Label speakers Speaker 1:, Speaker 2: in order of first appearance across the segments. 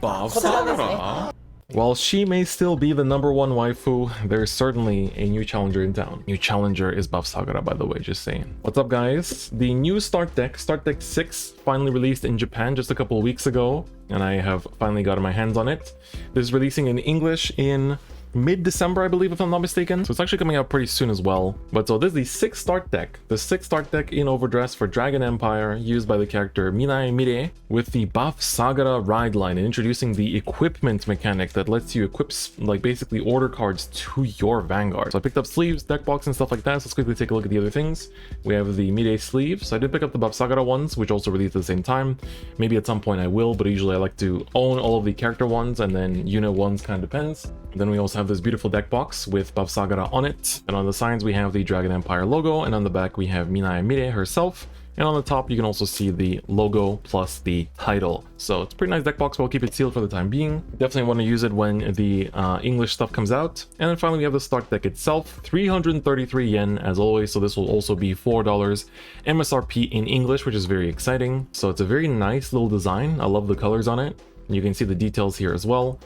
Speaker 1: Bavsargra?
Speaker 2: While she may still be the #1 waifu, there's certainly a new challenger in town. New challenger is Bavsargra, by the way, just saying. What's up, guys? The new Start Deck 6, finally released in Japan just a couple of weeks ago, and I have finally gotten my hands on it. This is releasing in English in mid-December, I believe, if I'm not mistaken. So it's actually coming out pretty soon as well. But so this is the 6th start deck. The 6th start deck in overdress for Dragon Empire, used by the character Minae Mirei, with the Bavsargra ride line, and introducing the equipment mechanic that lets you equip, like, basically order cards to your Vanguard. So I picked up sleeves, deck box, and stuff like that. So let's quickly take a look at the other things. We have the Mirei sleeve. So I did pick up the Bavsargra ones, which also released at the same time. Maybe at some point I will, but usually I like to own all of the character ones, and then unit ones kind of depends. Then we also have this beautiful deck box with Bavsargra on it, and on the sides we have the Dragon Empire logo, and on the back we have Minae Mirei herself, and on the top you can also see the logo plus the title. So it's a pretty nice deck box, but I'll keep it sealed for the time being. Definitely want to use it when the English stuff comes out. And then finally we have the start deck itself, 333 yen as always, so this will also be $4 MSRP in English, which is very exciting. So it's a very nice little design. I love the colors on it. You can see the details here as well.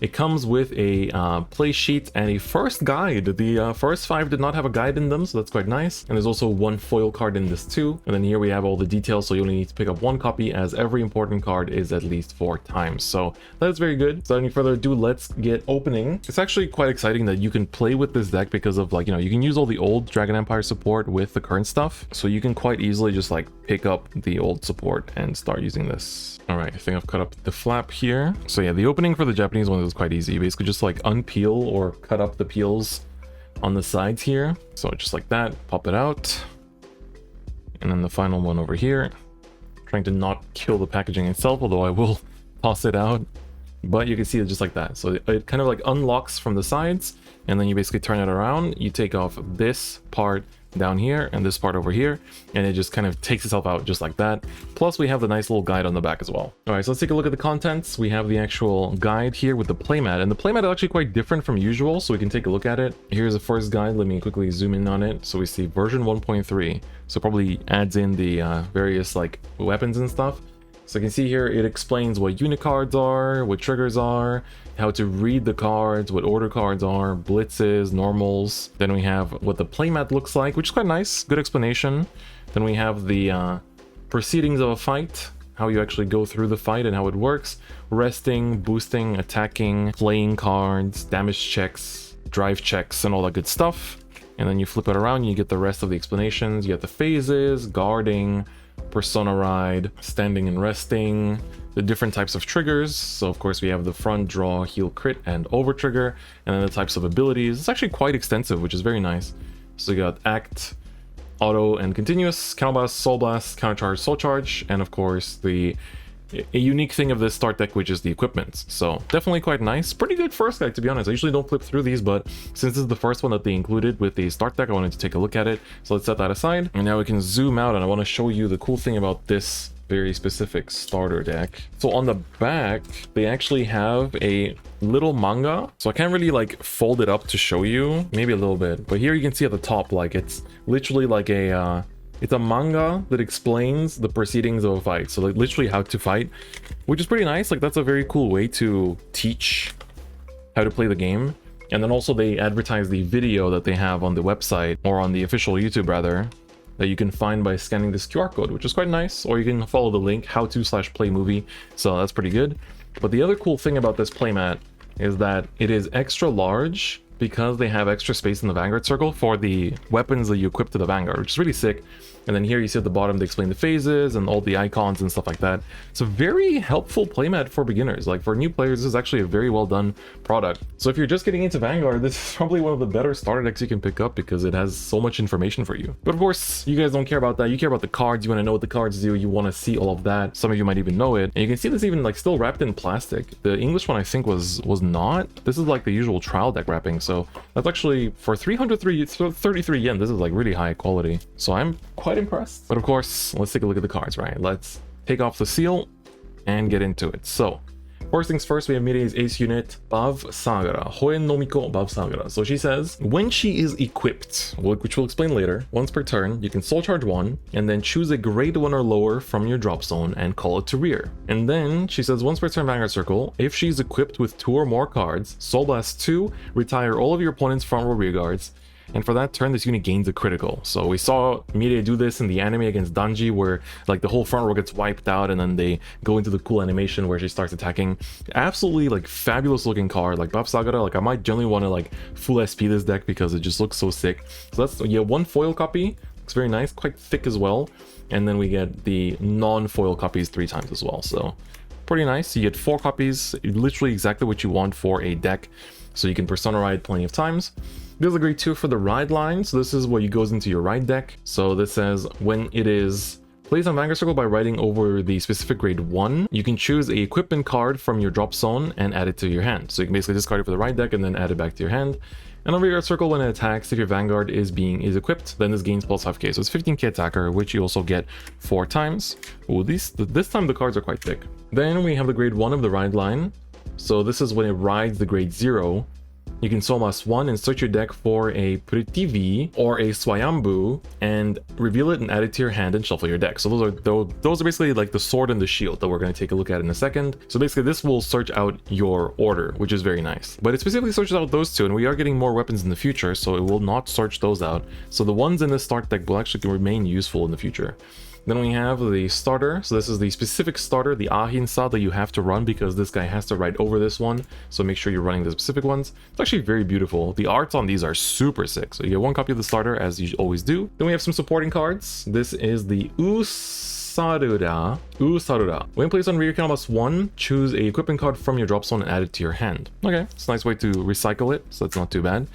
Speaker 2: It comes with a play sheet and a first guide. The first 5 did not have a guide in them, so that's quite nice. And there's also one foil card in this too. And then here we have all the details, so you only need to pick up 1 copy, as every important card is at least 4 times. So that's very good. So without any further ado, let's get opening. It's actually quite exciting that you can play with this deck because of, like, you know, you can use all the old Dragon Empire support with the current stuff. So you can quite easily just like pick up the old support and start using this. All right, I think I've cut up the flap here. So yeah, the opening for the Japanese one is quite easy. You basically just like unpeel or cut up the peels on the sides here. So just like that, pop it out. And then the final one over here. Trying to not kill the packaging itself, although I will toss it out. But you can see it just like that. So it kind of like unlocks from the sides, and then you basically turn it around. You take off this part down here and this part over here, and it just kind of takes itself out just like that. Plus we have the nice little guide on the back as well. All right, so let's take a look at the contents. We have the actual guide here with the playmat, and the playmat is actually quite different from usual, so we can take a look at it. Here's the first guide. Let me quickly zoom in on it. So we see version 1.3, so probably adds in the various like weapons and stuff. So you can see here it explains what unit cards are, what triggers are, how to read the cards, what order cards are, blitzes, normals. Then we have what the playmat looks like, which is quite nice, good explanation. Then we have the proceedings of a fight, how you actually go through the fight and how it works, resting, boosting, attacking, playing cards, damage checks, drive checks, and all that good stuff. And then you flip it around, you get the rest of the explanations. You get the phases, guarding, persona ride, standing and resting, the different types of triggers. So of course we have the front, draw, heal, crit, and over trigger, and then the types of abilities. It's actually quite extensive, which is very nice. So you got act, auto, and continuous, counter blast, soul blast, counter charge, soul charge, and of course a unique thing of this start deck, which is the equipment. So definitely quite nice. Pretty good first guide, to be honest. I usually don't flip through these, but since this is the first one that they included with the start deck, I wanted to take a look at it. So let's set that aside. And now we can zoom out, and I want to show you the cool thing about this very specific starter deck. So on the back, they actually have a little manga. So I can't really like fold it up to show you, maybe a little bit. But here you can see at the top, like it's literally like it's a manga that explains the proceedings of a fight. So like literally how to fight, which is pretty nice. Like that's a very cool way to teach how to play the game. And then also they advertise the video that they have on the website, or on the official YouTube rather, that you can find by scanning this QR code, which is quite nice. Or you can follow the link how-to/playmovie. So that's pretty good. But the other cool thing about this playmat is that it is extra large, because they have extra space in the Vanguard circle for the weapons that you equip to the Vanguard, which is really sick. And then here you see at the bottom they explain the phases and all the icons and stuff like that. It's a very helpful playmat for beginners. Like for new players, this is actually a very well done product. So if you're just getting into Vanguard, this is probably one of the better starter decks you can pick up, because it has so much information for you. But of course, you guys don't care about that. You care about the cards. You want to know what the cards do. You want to see all of that. Some of you might even know it. And you can see this even like still wrapped in plastic. The English one I think was not. This is like the usual trial deck wrapping. So that's actually for 333 yen. This is like really high quality. So I'm quite impressed. But of course, let's take a look at the cards, right? Let's take off the seal and get into it. So First things first, we have Mirei's ace unit, Bavsargra, Hoen no Miko Bavsargra. So she says, when she is equipped, which we'll explain later, once per turn, you can soul charge 1, and then choose a grade 1 or lower from your drop zone and call it to rear. And then she says, once per turn Vanguard Circle, if she's equipped with 2 or more cards, Soul Blast 2, retire all of your opponent's front row rear guards, and for that turn, this unit gains a critical. So we saw Mirei do this in the anime against Danji, where like the whole front row gets wiped out and then they go into the cool animation where she starts attacking. Absolutely like fabulous looking card. Like Bavsargra, like I might generally want to like full SP this deck because it just looks so sick. So that's, yeah, 1 foil copy. Looks very nice, quite thick as well. And then we get the non-foil copies 3 times as well. So pretty nice. You get 4 copies, literally exactly what you want for a deck. So you can Persona Ride plenty of times. There's a grade 2 for the ride line, so this is what goes into your ride deck. So this says when it is placed on Vanguard Circle by riding over the specific grade 1, you can choose a equipment card from your drop zone and add it to your hand. So you can basically discard it for the ride deck and then add it back to your hand. And on Vanguard Circle, when it attacks, if your Vanguard is equipped, then this gains plus 5k. So it's 15k attacker, which you also get 4 times. Ooh, this time the cards are quite thick. Then we have the grade 1 of the ride line. So this is when it rides the grade 0. You can Soul Blast 1 and search your deck for a Prithvi or a Swayambhu and reveal it and add it to your hand and shuffle your deck. So those are basically like the sword and the shield that we're going to take a look at in a second. So basically this will search out your order, which is very nice. But it specifically searches out those 2, and we are getting more weapons in the future, so it will not search those out. So the ones in this start deck will actually remain useful in the future. Then we have the starter. So this is the specific starter, the Ahinsa, that you have to run because this guy has to ride over this one. So make sure you're running the specific ones. It's actually very beautiful. The arts on these are super sick. So you get 1 copy of the starter, as you always do. Then we have some supporting cards. This is the Usarura. When placed on rear, you can almost 1, choose a equipment card from your drop zone and add it to your hand. Okay, it's a nice way to recycle it, so that's not too bad.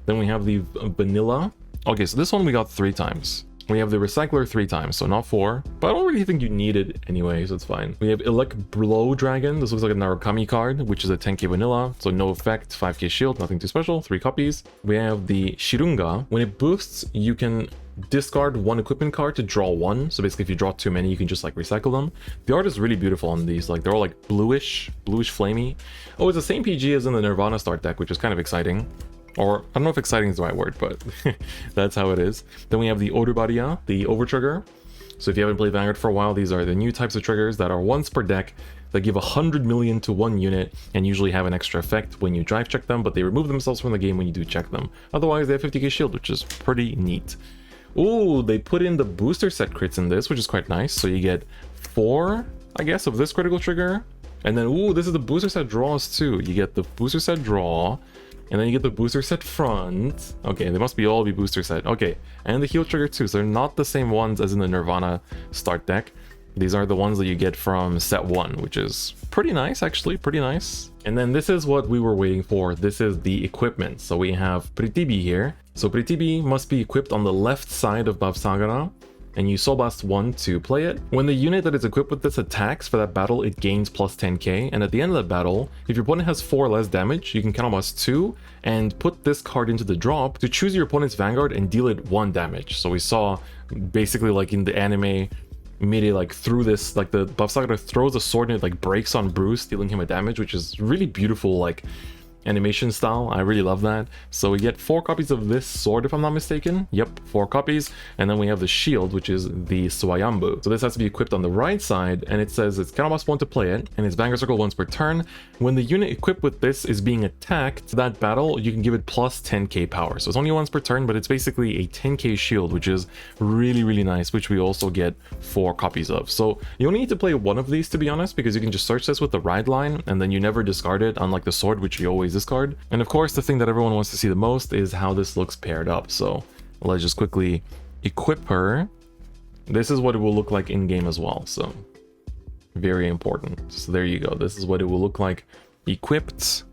Speaker 2: Then we have the vanilla. Okay, so this one we got 3 times. We have the Recycler 3 times, so not 4, but I don't really think you need it anyway, so it's fine. We have Elec Blow Dragon. This looks like a Narukami card, which is a 10k vanilla, so no effect, 5k shield, nothing too special, 3 copies. We have the Shirunga. When it boosts, you can discard 1 equipment card to draw 1. So basically if you draw too many, you can just like recycle them. The art is really beautiful on these. Like they're all like bluish flamey. Oh, it's the same PG as in the Nirvana start deck, which is kind of exciting. Or, I don't know if exciting is the right word, but that's how it is. Then we have the Orubaria, the Overtrigger. So if you haven't played Vanguard for a while, these are the new types of triggers that are once per deck that give 100 million to 1 unit and usually have an extra effect when you drive check them, but they remove themselves from the game when you do check them. Otherwise, they have 50k shield, which is pretty neat. Ooh, they put in the booster set crits in this, which is quite nice. So you get 4, I guess, of this critical trigger. And then, ooh, this is the booster set draws too. You get the booster set draw. And then you get the booster set front. Okay, they must all be booster set. Okay, and the heal trigger too. So they're not the same ones as in the Nirvana start deck. These are the ones that you get from set 1, which is pretty nice, actually, pretty nice. And then this is what we were waiting for. This is the equipment. So we have Prithvi here. So Prithvi must be equipped on the left side of Bavsargra, and you Soul Blast 1 to play it. When the unit that is equipped with this attacks for that battle, it gains plus 10k, and at the end of that battle, if your opponent has 4 less damage, you can counterblast 2 and put this card into the drop to choose your opponent's Vanguard and deal it 1 damage. So we saw basically like in the anime, Mirei like threw this, like the Bavsargra throws a sword and it like breaks on Bruce, dealing him a damage, which is really beautiful, like animation style. I really love that. So we get 4 copies of this sword, if I'm not mistaken. Yep, 4 copies. And then we have the shield, which is the Swayambhu. So this has to be equipped on the right side, and it says it's counterblast 1 to play it, and it's Vanguard Circle once per turn. When the unit equipped with this is being attacked, that battle, you can give it plus 10k power. So it's only once per turn, but it's basically a 10k shield, which is really, really nice, which we also get 4 copies of. So you only need to play 1 of these, to be honest, because you can just search this with the ride line, and then you never discard it, unlike the sword, which you always discard. And of course, the thing that everyone wants to see the most is how this looks paired up. So let's just quickly equip her. This is what it will look like in game as well. So very important. So there you go. This is what it will look like equipped.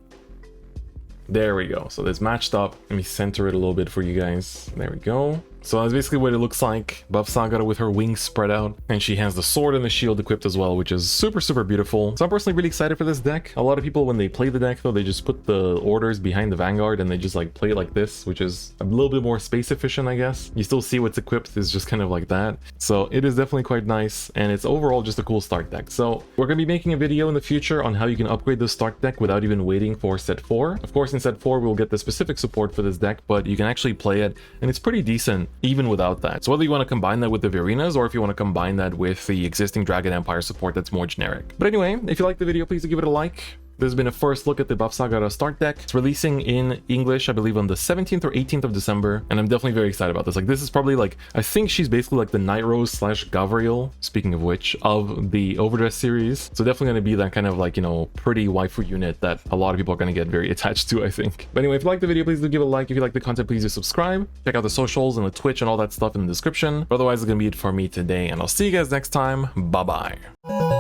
Speaker 2: There we go. So it's matched up. Let me center it a little bit for you guys. There we go. So that's basically what it looks like. Bavsargra with her wings spread out, and she has the sword and the shield equipped as well, which is super beautiful. So I'm personally really excited for this deck. A lot of people, when they play the deck though, they just put the orders behind the Vanguard and they just like play it like this, which is a little bit more space efficient, I guess. You still see what's equipped is just kind of like that. So it is definitely quite nice, and it's overall just a cool start deck. So we're going to be making a video in the future on how you can upgrade the start deck without even waiting for set 4. Of course, in set 4 we'll get the specific support for this deck, but you can actually play it and it's pretty decent even without that. So whether you want to combine that with the Varinas or if you want to combine that with the existing Dragon Empire support that's more generic. But anyway, if you like the video, please do give it a like. This has been a first look at the Bavsargra start deck. It's releasing in English, I believe, on the 17th or 18th of December, and I'm definitely very excited about this. Like, this is probably like, I think she's basically like the Night Rose slash Gavriel, speaking of which, of the overdress series. So definitely going to be that kind of like, you know, pretty waifu unit that a lot of people are going to get very attached to, I think. But anyway, if you like the video, please do give it a like. If you like the content, please do subscribe. Check out the socials and the Twitch and all that stuff in the description. But otherwise, it's going to be it for me today, and I'll see you guys next time. Bye-bye.